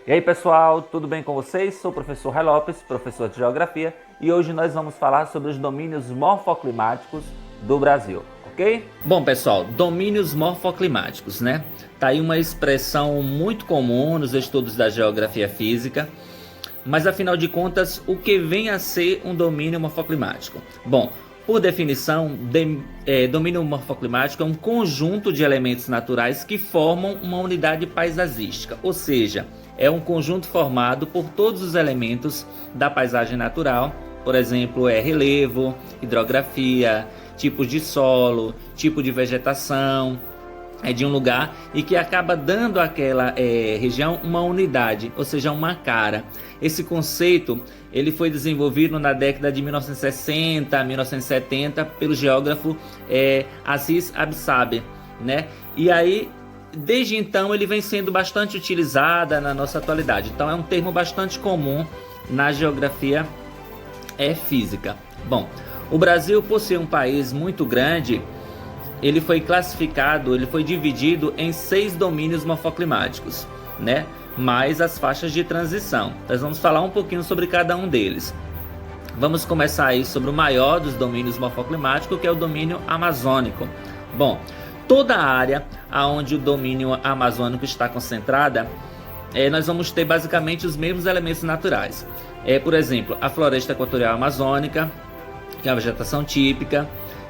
E aí pessoal, tudo bem com vocês? Sou o professor Ray Lopes, professor de Geografia, e hoje nós vamos falar sobre os domínios morfoclimáticos do Brasil, ok? Bom pessoal, domínios morfoclimáticos, né? Tá aí uma expressão muito comum nos estudos da geografia física, mas afinal de contas, o que vem a ser um domínio morfoclimático? Bom, por definição, domínio morfoclimático é um conjunto de elementos naturais que formam uma unidade paisagística, ou seja, é um conjunto formado por todos os elementos da paisagem natural, por exemplo, relevo, hidrografia, tipos de solo, tipo de vegetação, de um lugar e que acaba dando àquela região uma unidade, ou seja, uma cara. Esse conceito ele foi desenvolvido na década de 1960, 1970 pelo geógrafo Aziz Absaber, né? E aí desde então ele vem sendo bastante utilizada na nossa atualidade. Então é um termo bastante comum na geografia física. Bom, o Brasil, por ser um país muito grande, ele foi classificado, ele foi dividido em 6 domínios morfoclimáticos, né? Mais as faixas de transição. Nós vamos falar um pouquinho sobre cada um deles. Vamos começar aí sobre o maior dos domínios morfoclimáticos, que é o domínio amazônico. Bom, toda a área onde o domínio amazônico está concentrada, nós vamos ter basicamente os mesmos elementos naturais. Por exemplo, a floresta equatorial amazônica, que é a vegetação típica,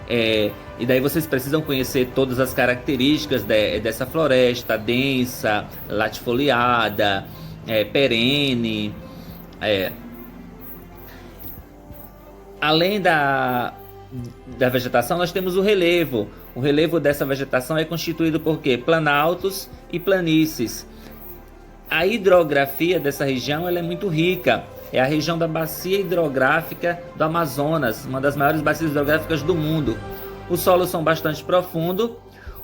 e daí vocês precisam conhecer todas as características dessa floresta densa, latifoliada, perene. Além da vegetação, nós temos o relevo. O relevo dessa vegetação é constituído por quê? Planaltos e planícies. A hidrografia dessa região ela é muito rica. É a região da bacia hidrográfica do Amazonas, uma das maiores bacias hidrográficas do mundo. Os solos são bastante profundos,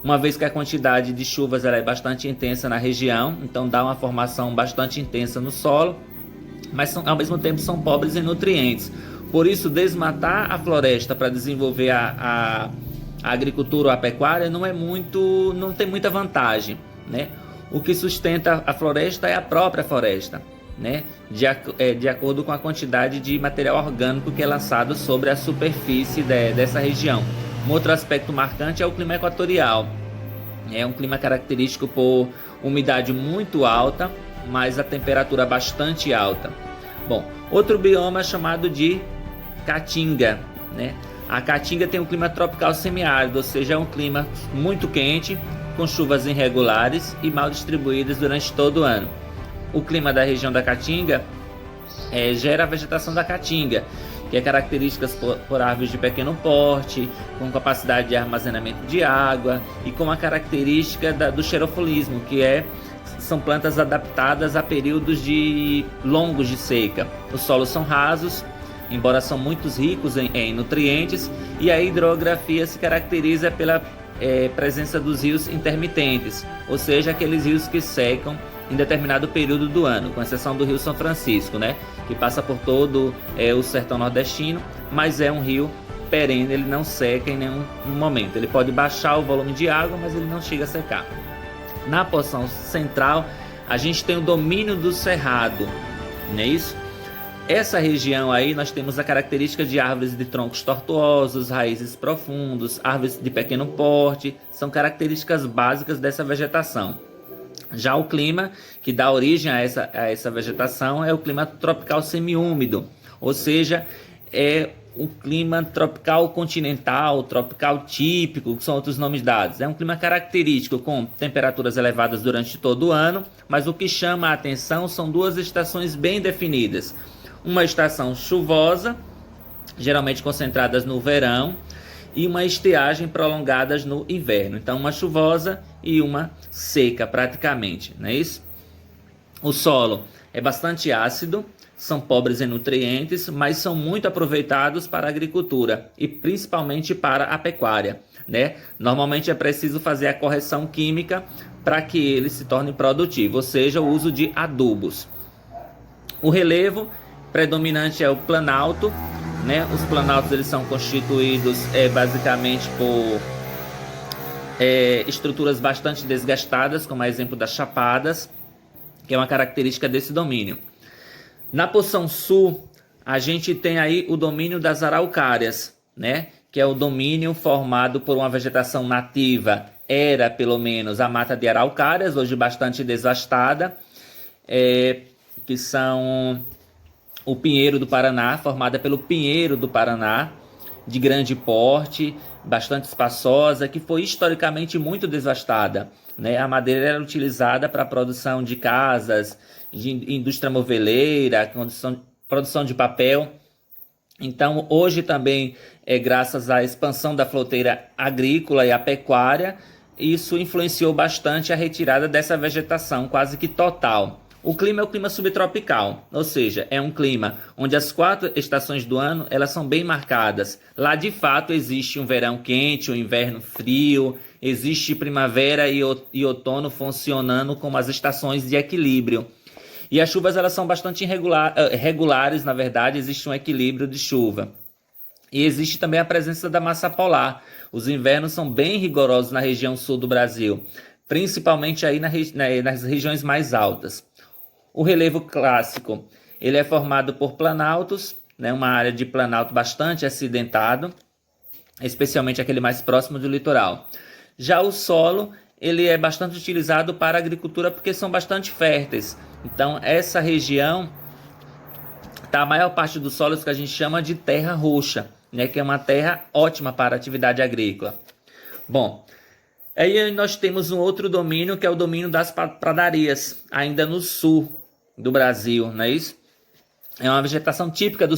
uma vez que a quantidade de chuvas ela é bastante intensa na região, então dá uma formação bastante intensa no solo, mas ao mesmo tempo são pobres em nutrientes. Por isso, desmatar a floresta para desenvolver a agricultura ou a pecuária não tem muita vantagem, né? O que sustenta a floresta é a própria floresta, né? De acordo com a quantidade de material orgânico que é lançado sobre a superfície dessa região. Um outro aspecto marcante é o clima equatorial. É um clima característico por umidade muito alta, mas a temperatura bastante alta. Bom, outro bioma é chamado de Caatinga, né? A Caatinga tem um clima tropical semiárido, ou seja, é um clima muito quente, com chuvas irregulares e mal distribuídas durante todo o ano. O clima da região da Caatinga gera a vegetação da Caatinga, que é característica por árvores de pequeno porte, com capacidade de armazenamento de água e com a característica do xerofilismo, são plantas adaptadas a períodos longos de seca. Os solos são rasos, embora são muito ricos em nutrientes, e a hidrografia se caracteriza pela presença dos rios intermitentes, ou seja, aqueles rios que secam em determinado período do ano, com exceção do Rio São Francisco, né, que passa por todo o sertão nordestino, mas é um rio perene, ele não seca em nenhum momento. Ele pode baixar o volume de água, mas ele não chega a secar. Na porção central, a gente tem o domínio do cerrado, não é isso? Essa região aí nós temos a característica de árvores de troncos tortuosos, raízes profundos, árvores de pequeno porte, são características básicas dessa vegetação. Já o clima que dá origem a essa vegetação é o clima tropical semiúmido, ou seja, é o clima tropical continental, tropical típico, que são outros nomes dados. É um clima característico com temperaturas elevadas durante todo o ano, mas o que chama a atenção são 2 estações bem definidas. Uma estação chuvosa, geralmente concentradas no verão, e uma estiagem prolongadas no inverno. Então, uma chuvosa e uma seca, praticamente, não é isso? O solo é bastante ácido, são pobres em nutrientes, mas são muito aproveitados para a agricultura e principalmente para a pecuária, né? Normalmente é preciso fazer a correção química para que ele se torne produtivo, ou seja, o uso de adubos. O relevo predominante é o planalto, né? Os planaltos eles são constituídos basicamente por estruturas bastante desgastadas, como a exemplo das chapadas, que é uma característica desse domínio. Na porção sul, a gente tem aí o domínio das araucárias, né? Que é o domínio formado por uma vegetação nativa, era pelo menos a mata de araucárias, hoje bastante devastada, que são o pinheiro do Paraná, formada pelo pinheiro do Paraná, de grande porte, bastante espaçosa, que foi historicamente muito devastada, né? A madeira era utilizada para a produção de casas, de indústria moveleira, produção de papel. Então, hoje também, graças à expansão da fronteira agrícola e a pecuária, isso influenciou bastante a retirada dessa vegetação quase que total. O clima é o clima subtropical, ou seja, é um clima onde as 4 estações do ano elas são bem marcadas. Lá, de fato, existe um verão quente, um inverno frio, existe primavera e outono funcionando como as estações de equilíbrio. E as chuvas elas são bastante regulares, na verdade, existe um equilíbrio de chuva. E existe também a presença da massa polar. Os invernos são bem rigorosos na região sul do Brasil, principalmente aí nas regiões mais altas. O relevo clássico, ele é formado por planaltos, né, uma área de planalto bastante acidentado, especialmente aquele mais próximo do litoral. Já o solo, ele é bastante utilizado para a agricultura porque são bastante férteis. Então, essa região está a maior parte dos solos que a gente chama de terra roxa, né, que é uma terra ótima para a atividade agrícola. Bom, aí nós temos um outro domínio, que é o domínio das pradarias, ainda no sul do Brasil, não é isso? É uma vegetação típica do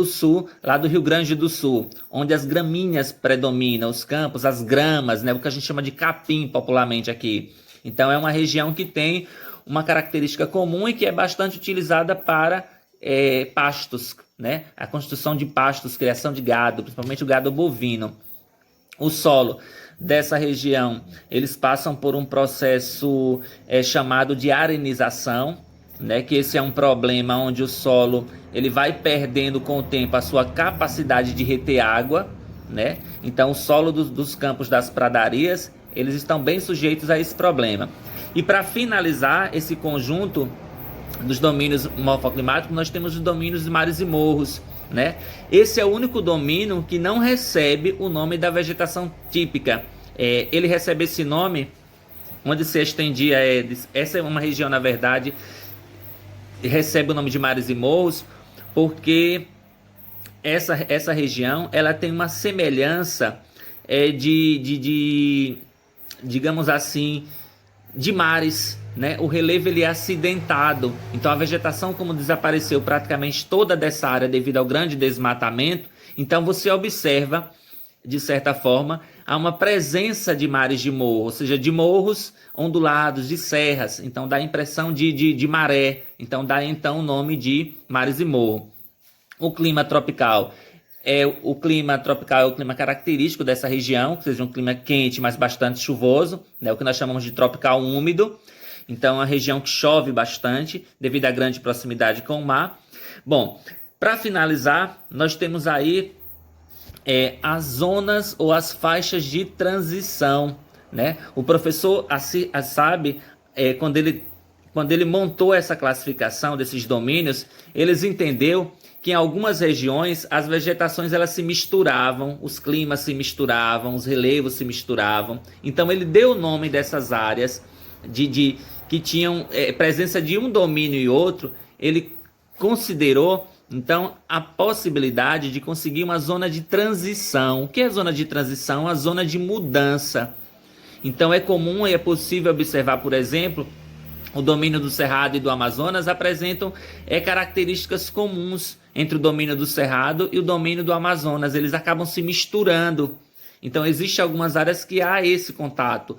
sul, lá do Rio Grande do Sul, onde as gramíneas predominam, os campos, as gramas, né, o que a gente chama de capim popularmente aqui. Então é uma região que tem uma característica comum e que é bastante utilizada para pastos, né? A construção de pastos, criação de gado, principalmente o gado bovino. O solo dessa região, eles passam por um processo chamado de arenização, né? Que esse é um problema onde o solo ele vai perdendo com o tempo a sua capacidade de reter água, né? Então o solo dos campos das pradarias, eles estão bem sujeitos a esse problema. E para finalizar esse conjunto dos domínios morfoclimáticos, nós temos os domínios de mares e morros, né? Esse é o único domínio que não recebe o nome da vegetação típica. Ele recebe esse nome onde se estendia, essa é uma região, na verdade, recebe o nome de mares e morros, porque essa região ela tem uma semelhança digamos assim, de mares, né? O relevo ele é acidentado, então a vegetação, como desapareceu praticamente toda dessa área devido ao grande desmatamento, então você observa, de certa forma, há uma presença de mares de morro, ou seja, de morros ondulados, de serras, então dá a impressão de maré, então dá então o nome de mares e morro. O clima tropical é o clima característico dessa região, que seja um clima quente, mas bastante chuvoso, né, o que nós chamamos de tropical úmido. Então, é uma região que chove bastante, devido à grande proximidade com o mar. Bom, para finalizar, nós temos aí as zonas ou as faixas de transição, né? O professor Assab, quando ele montou essa classificação desses domínios, eles entendeu que em algumas regiões as vegetações elas se misturavam, os climas se misturavam, os relevos se misturavam. Então ele deu o nome dessas áreas que tinham presença de um domínio e outro. Ele considerou então a possibilidade de conseguir uma zona de transição. O que é zona de transição? A zona de mudança. Então é comum e é possível observar, por exemplo, o domínio do Cerrado e do Amazonas apresentam características comuns entre o domínio do Cerrado e o domínio do Amazonas. Eles acabam se misturando. Então, existem algumas áreas que há esse contato.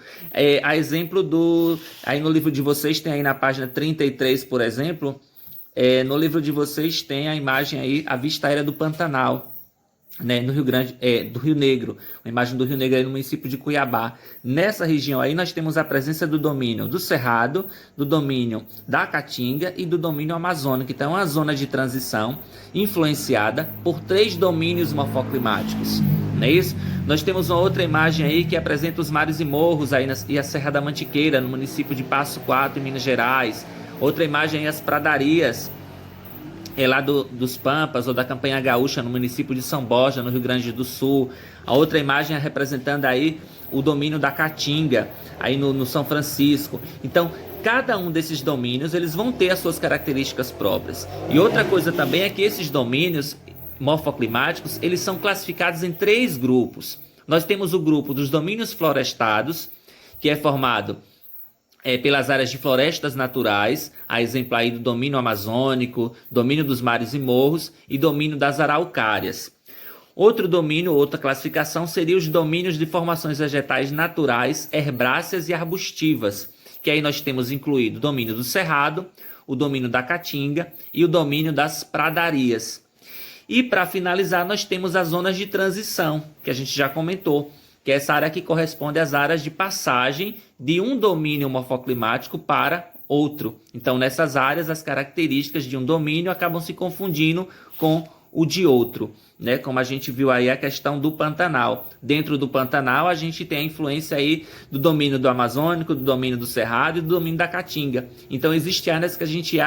A exemplo aí no livro de vocês, tem aí na página 33, por exemplo, no livro de vocês tem a imagem aí, a vista aérea do Pantanal, né, no Rio Grande, do Rio Negro, uma imagem do Rio Negro aí no município de Cuiabá. Nessa região aí nós temos a presença do domínio do Cerrado, do domínio da Caatinga e do domínio amazônico. Então é uma zona de transição influenciada por 3 domínios morfoclimáticos, não é isso? Nós temos uma outra imagem aí que apresenta os mares e morros aí e a Serra da Mantiqueira, no município de Passo Quatro, em Minas Gerais. Outra imagem é as pradarias, lá dos Pampas ou da Campanha Gaúcha, no município de São Borja, no Rio Grande do Sul. A outra imagem é representando aí o domínio da Caatinga, aí no São Francisco. Então, cada um desses domínios, eles vão ter as suas características próprias. E outra coisa também é que esses domínios morfoclimáticos, eles são classificados em 3 grupos. Nós temos o grupo dos domínios florestados, que é formado pelas áreas de florestas naturais, a exemplo aí do domínio amazônico, domínio dos mares e morros e domínio das araucárias. Outro domínio, outra classificação, seria os domínios de formações vegetais naturais, herbáceas e arbustivas, que aí nós temos incluído o domínio do cerrado, o domínio da caatinga e o domínio das pradarias. E para finalizar, nós temos as zonas de transição, que a gente já comentou, que é essa área que corresponde às áreas de passagem de um domínio morfoclimático para outro. Então, nessas áreas, as características de um domínio acabam se confundindo com o de outro, né? Como a gente viu aí a questão do Pantanal. Dentro do Pantanal, a gente tem a influência aí do domínio do Amazônico, do domínio do Cerrado e do domínio da Caatinga. Então, existe áreas que a gente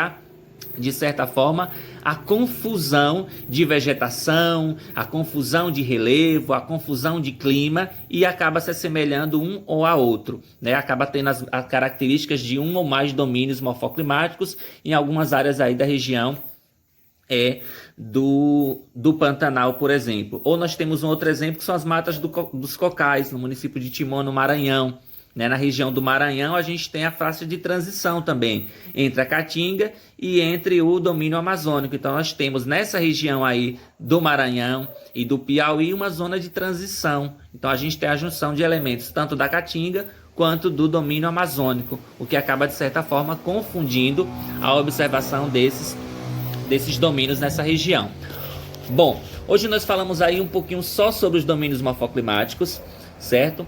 de certa forma, a confusão de vegetação, a confusão de relevo, a confusão de clima e acaba se assemelhando um ou a outro, né? Acaba tendo as características de um ou mais domínios morfoclimáticos em algumas áreas aí da região do Pantanal, por exemplo. Ou nós temos um outro exemplo que são as matas dos cocais, no município de Timon, no Maranhão. Na região do Maranhão, a gente tem a faixa de transição também, entre a Caatinga e entre o domínio amazônico. Então, nós temos nessa região aí do Maranhão e do Piauí uma zona de transição. Então, a gente tem a junção de elementos tanto da Caatinga quanto do domínio amazônico, o que acaba, de certa forma, confundindo a observação desses domínios nessa região. Bom, hoje nós falamos aí um pouquinho só sobre os domínios morfoclimáticos, certo?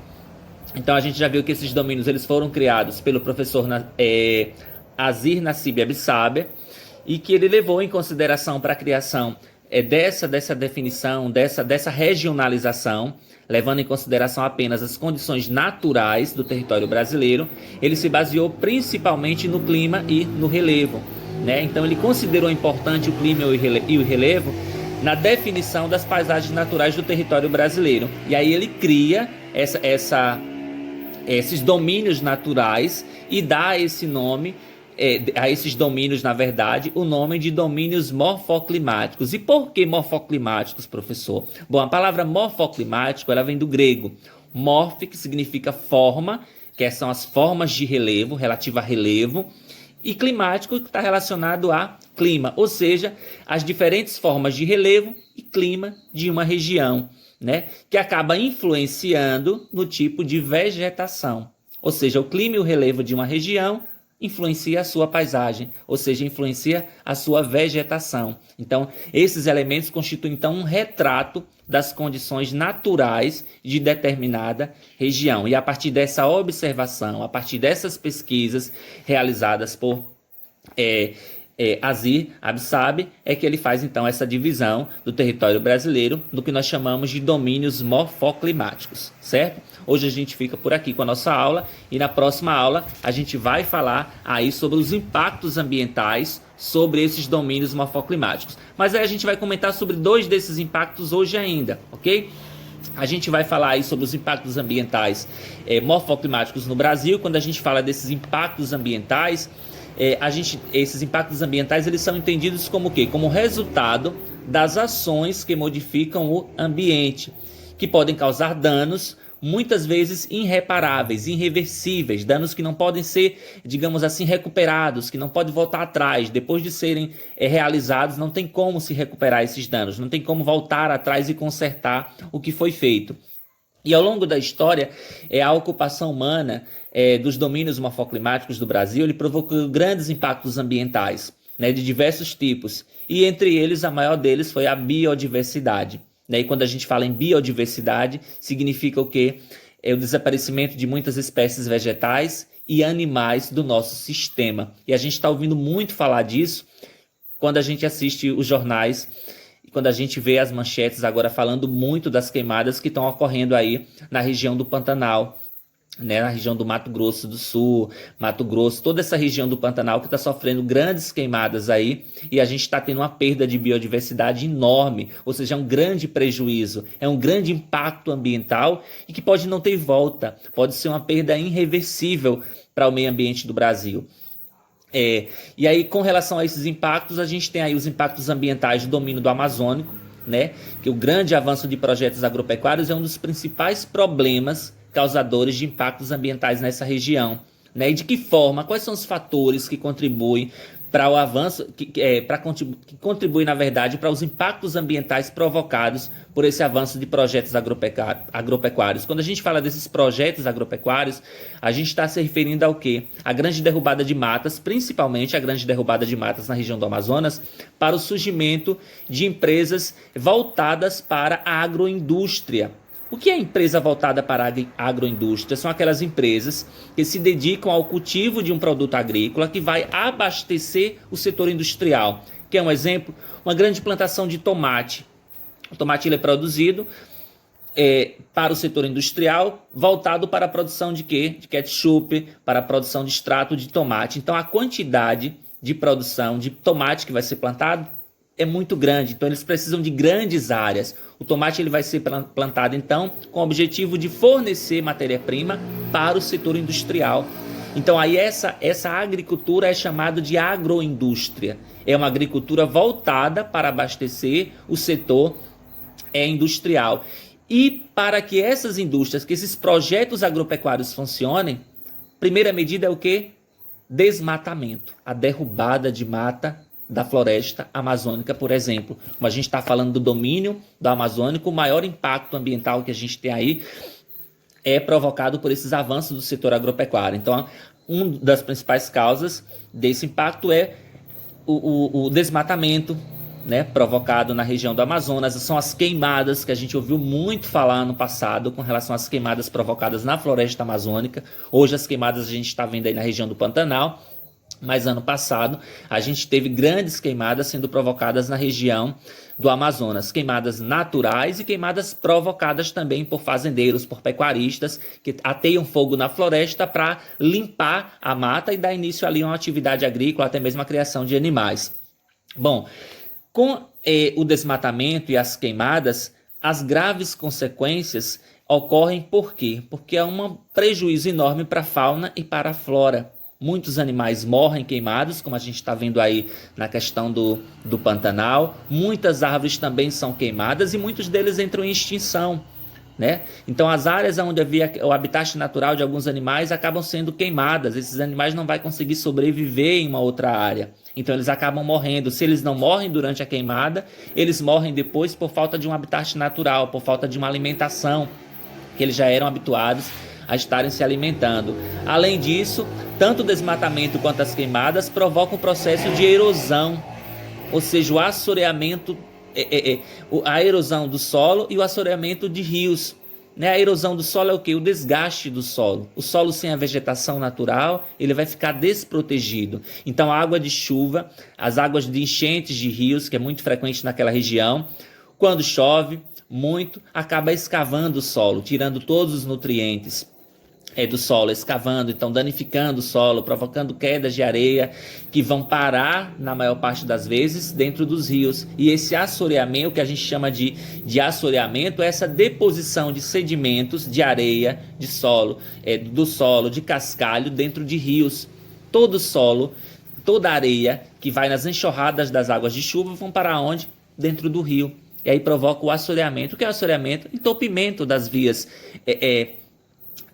Então a gente já viu que esses domínios eles foram criados pelo professor Azir Nassib Absaber e que ele levou em consideração para a criação dessa definição, dessa regionalização, levando em consideração apenas as condições naturais do território brasileiro. Ele se baseou principalmente no clima e no relevo, né? Então ele considerou importante o clima e o relevo na definição das paisagens naturais do território brasileiro. E aí ele cria esses domínios naturais e dá esse nome a esses domínios, na verdade, o nome de domínios morfoclimáticos. E por que morfoclimáticos, professor? Bom, a palavra morfoclimático ela vem do grego morfe, que significa forma, que são as formas de relevo, relativa a relevo, e climático, que está relacionado a clima, ou seja, as diferentes formas de relevo e clima de uma região, né, que acaba influenciando no tipo de vegetação. Ou seja, o clima e o relevo de uma região influencia a sua paisagem, ou seja, influencia a sua vegetação. Então, esses elementos constituem então um retrato das condições naturais de determinada região. E a partir dessa observação, a partir dessas pesquisas realizadas por Azir Absaber, é que ele faz então essa divisão do território brasileiro no que nós chamamos de domínios morfoclimáticos, certo? Hoje a gente fica por aqui com a nossa aula e na próxima aula a gente vai falar aí sobre os impactos ambientais sobre esses domínios morfoclimáticos. Mas aí a gente vai comentar sobre 2 desses impactos hoje ainda, ok? A gente vai falar aí sobre os impactos ambientais morfoclimáticos no Brasil. Quando a gente fala desses impactos ambientais, esses impactos ambientais eles são entendidos como o quê? Como resultado das ações que modificam o ambiente, que podem causar danos muitas vezes irreparáveis, irreversíveis, danos que não podem ser, digamos assim, recuperados, que não podem voltar atrás. Depois de serem realizados, não tem como se recuperar esses danos, não tem como voltar atrás e consertar o que foi feito. E ao longo da história, a ocupação humana dos domínios morfoclimáticos do Brasil, ele provocou grandes impactos ambientais, né, de diversos tipos. E entre eles, a maior deles foi a biodiversidade. E quando a gente fala em biodiversidade, significa o quê? É o desaparecimento de muitas espécies vegetais e animais do nosso sistema. E a gente está ouvindo muito falar disso quando a gente assiste os jornais, quando a gente vê as manchetes agora falando muito das queimadas que estão ocorrendo aí na região do Pantanal, né, na região do Mato Grosso do Sul, Mato Grosso, toda essa região do Pantanal que está sofrendo grandes queimadas aí, e a gente está tendo uma perda de biodiversidade enorme, ou seja, é um grande prejuízo, é um grande impacto ambiental e que pode não ter volta, pode ser uma perda irreversível para o meio ambiente do Brasil. E aí, com relação a esses impactos, a gente tem aí os impactos ambientais do domínio do Amazônico, né, que o grande avanço de projetos agropecuários é um dos principais problemas causadores de impactos ambientais nessa região, né? E de que forma, quais são os fatores que contribuem para o avanço, que contribui, na verdade, para os impactos ambientais provocados por esse avanço de projetos agropecuários. Quando a gente fala desses projetos agropecuários, a gente está se referindo ao quê? A grande derrubada de matas, principalmente a grande derrubada de matas na região do Amazonas, para o surgimento de empresas voltadas para a agroindústria. O que é empresa voltada para a agroindústria? São aquelas empresas que se dedicam ao cultivo de um produto agrícola que vai abastecer o setor industrial. Quer um exemplo? Uma grande plantação de tomate. O tomate ele é produzido para o setor industrial, voltado para a produção de quê? De ketchup, para a produção de extrato de tomate. Então, a quantidade de produção de tomate que vai ser plantado é muito grande, então eles precisam de grandes áreas. O tomate ele vai ser plantado, então, com o objetivo de fornecer matéria-prima para o setor industrial. Então, aí essa agricultura é chamada de agroindústria. É uma agricultura voltada para abastecer o setor industrial. E para que essas indústrias, que esses projetos agropecuários funcionem, primeira medida é o quê? Desmatamento, a derrubada de mata da floresta amazônica, por exemplo. Como a gente está falando do domínio do Amazônico, o maior impacto ambiental que a gente tem aí é provocado por esses avanços do setor agropecuário. Então, uma das principais causas desse impacto é o desmatamento, né, provocado na região do Amazonas. São as queimadas, que a gente ouviu muito falar no passado com relação às queimadas provocadas na floresta amazônica. Hoje as queimadas a gente está vendo aí na região do Pantanal, mas ano passado a gente teve grandes queimadas sendo provocadas na região do Amazonas, queimadas naturais e queimadas provocadas também por fazendeiros, por pecuaristas que ateiam fogo na floresta para limpar a mata e dar início ali a uma atividade agrícola, até mesmo a criação de animais. Bom, com o desmatamento e as queimadas, as graves consequências ocorrem por quê? Porque há um prejuízo enorme para a fauna e para a flora. Muitos animais morrem queimados, como a gente está vendo aí na questão do Pantanal. Muitas árvores também são queimadas e muitos deles entram em extinção, né? Então as áreas onde havia o habitat natural de alguns animais acabam sendo queimadas. Esses animais não vão conseguir sobreviver em uma outra área. Então eles acabam morrendo. Se eles não morrem durante a queimada, eles morrem depois por falta de um habitat natural, por falta de uma alimentação que eles já eram habituados a estarem se alimentando. Além disso, tanto o desmatamento quanto as queimadas provocam um processo de erosão, ou seja, o assoreamento, a erosão do solo e o assoreamento de rios. Né? A erosão do solo é o quê? O desgaste do solo. O solo sem a vegetação natural, ele vai ficar desprotegido. Então a água de chuva, as águas de enchentes de rios, que é muito frequente naquela região, quando chove muito, acaba escavando o solo, tirando todos os nutrientes do solo, escavando, então danificando o solo, provocando quedas de areia que vão parar, na maior parte das vezes, dentro dos rios. E esse assoreamento, que a gente chama de assoreamento, é essa deposição de sedimentos, de areia, de solo, do solo, de cascalho dentro de rios. Todo o solo, toda a areia que vai nas enxurradas das águas de chuva vão para onde? Dentro do rio. E aí provoca o assoreamento. O que é o assoreamento? Entupimento das vias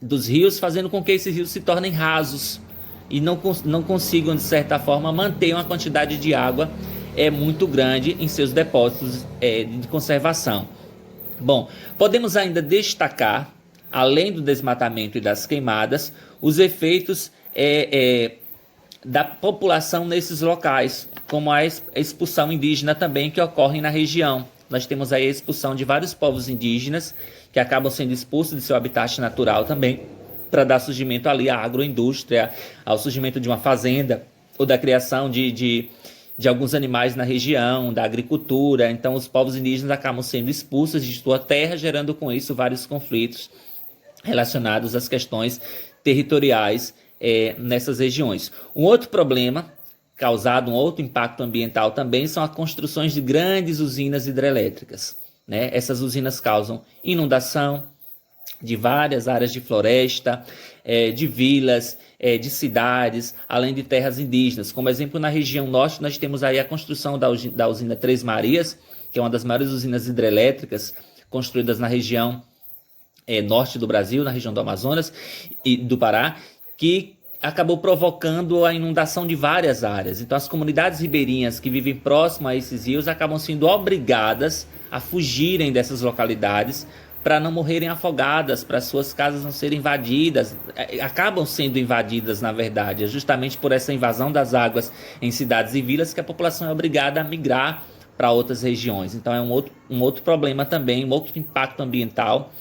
dos rios, fazendo com que esses rios se tornem rasos e não consigam, de certa forma, manter uma quantidade de água muito grande em seus depósitos de conservação. Bom, podemos ainda destacar, além do desmatamento e das queimadas, os efeitos da população nesses locais, como a expulsão indígena também que ocorre na região. Nós temos aí a expulsão de vários povos indígenas que acabam sendo expulsos de seu habitat natural também, para dar surgimento ali à agroindústria, ao surgimento de uma fazenda, ou da criação de alguns animais na região, da agricultura. Então os povos indígenas acabam sendo expulsos de sua terra, gerando com isso vários conflitos relacionados às questões territoriais nessas regiões. Um outro problema causado, um outro impacto ambiental também, são as construções de grandes usinas hidrelétricas, né? Essas usinas causam inundação de várias áreas de floresta, de vilas, de cidades, além de terras indígenas. Como exemplo, na região norte, nós temos aí a construção da usina Três Marias, que é uma das maiores usinas hidrelétricas construídas na região norte do Brasil, na região do Amazonas e do Pará, que acabou provocando a inundação de várias áreas. Então, as comunidades ribeirinhas que vivem próximo a esses rios acabam sendo obrigadas a fugirem dessas localidades para não morrerem afogadas, para suas casas não serem invadidas. Acabam sendo invadidas, na verdade. É justamente por essa invasão das águas em cidades e vilas que a população é obrigada a migrar para outras regiões. Então, é um outro problema também, um outro impacto ambiental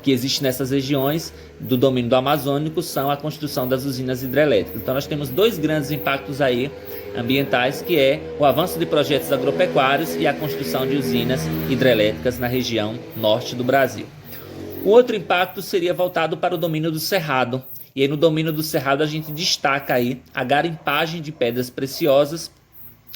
que existe nessas regiões do domínio do Amazônico, são a construção das usinas hidrelétricas. Então nós temos dois grandes impactos aí ambientais, que é o avanço de projetos agropecuários e a construção de usinas hidrelétricas na região norte do Brasil. O outro impacto seria voltado para o domínio do cerrado. E aí no domínio do cerrado a gente destaca aí a garimpagem de pedras preciosas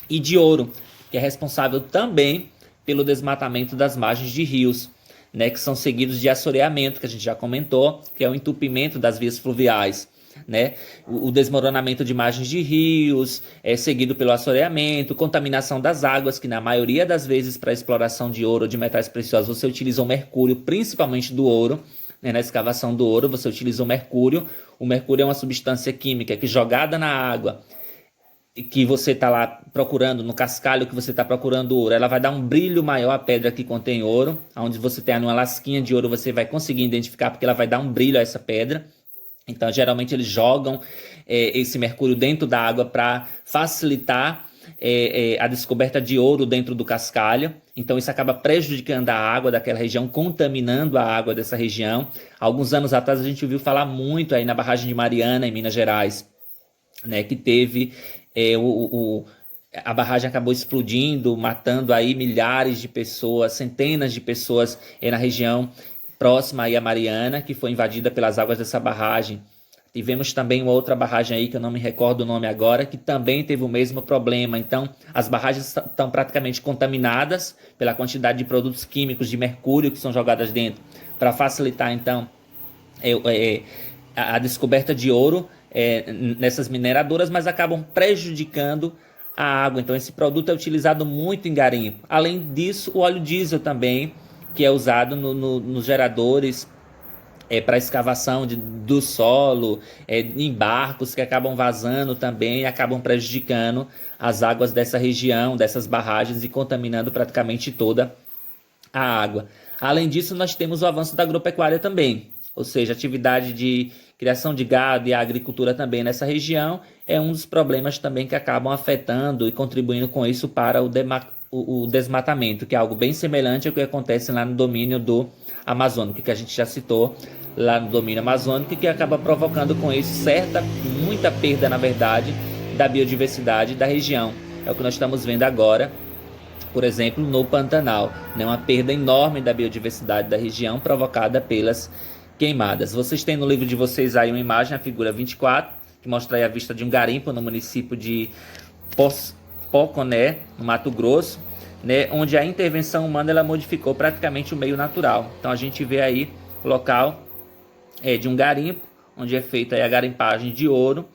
e de ouro, que é responsável também pelo desmatamento das margens de rios, né, que são seguidos de assoreamento, que a gente já comentou, que é o entupimento das vias fluviais, né? O desmoronamento de margens de rios, seguido pelo assoreamento, contaminação das águas, que na maioria das vezes para a exploração de ouro ou de metais preciosos você utiliza o mercúrio, principalmente do ouro, né? Na escavação do ouro você utiliza o mercúrio. O mercúrio é uma substância química que, jogada na água, que você está lá procurando, no cascalho que você está procurando ouro, ela vai dar um brilho maior à pedra que contém ouro. Onde você tem uma lasquinha de ouro, você vai conseguir identificar, porque ela vai dar um brilho a essa pedra. Então, geralmente, eles jogam esse mercúrio dentro da água para facilitar a descoberta de ouro dentro do cascalho. Então, isso acaba prejudicando a água daquela região, contaminando a água dessa região. Alguns anos atrás, a gente ouviu falar muito aí na barragem de Mariana, em Minas Gerais, né, que teve... a barragem acabou explodindo, matando aí milhares de pessoas, centenas de pessoas na região próxima aí a Mariana, que foi invadida pelas águas dessa barragem. Tivemos também uma outra barragem aí, que eu não me recordo o nome agora, que também teve o mesmo problema. Então, as barragens estão praticamente contaminadas pela quantidade de produtos químicos de mercúrio que são jogadas dentro, para facilitar, então, a descoberta de ouro nessas mineradoras, mas acabam prejudicando a água. Então esse produto é utilizado muito em garimpo. Além disso, o óleo diesel também, que é usado nos geradores para escavação do solo, em barcos que acabam vazando também e acabam prejudicando as águas dessa região, dessas barragens, e contaminando praticamente toda a água. Além disso, nós temos o avanço da agropecuária também, ou seja, a atividade de criação de gado e a agricultura também nessa região é um dos problemas também que acabam afetando e contribuindo com isso para o desmatamento, que é algo bem semelhante ao que acontece lá no domínio do Amazônico, que a gente já citou lá no domínio amazônico, que acaba provocando com isso muita perda, na verdade, da biodiversidade da região. É o que nós estamos vendo agora, por exemplo, no Pantanal, né? Uma perda enorme da biodiversidade da região provocada pelas queimadas. Vocês têm no livro de vocês aí uma imagem, a figura 24, que mostra aí a vista de um garimpo no município de Poconé, no Mato Grosso, né, onde a intervenção humana ela modificou praticamente o meio natural. Então a gente vê aí o local de um garimpo, onde é feita aí a garimpagem de ouro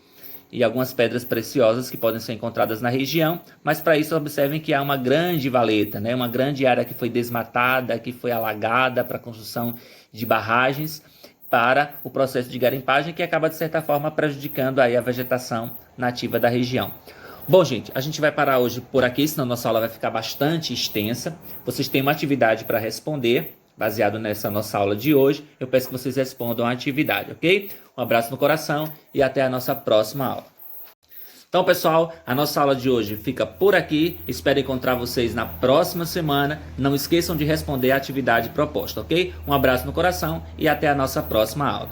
e algumas pedras preciosas que podem ser encontradas na região, mas para isso observem que há uma grande valeta, né, uma grande área que foi desmatada, que foi alagada para a construção de barragens, para o processo de garimpagem, que acaba de certa forma prejudicando aí a vegetação nativa da região. Bom, gente, a gente vai parar hoje por aqui, senão nossa aula vai ficar bastante extensa. Vocês têm uma atividade para responder, baseado nessa nossa aula de hoje. Eu peço que vocês respondam a atividade, ok? Um abraço no coração e até a nossa próxima aula. Então, pessoal, a nossa aula de hoje fica por aqui. Espero encontrar vocês na próxima semana. Não esqueçam de responder a atividade proposta, ok? Um abraço no coração e até a nossa próxima aula.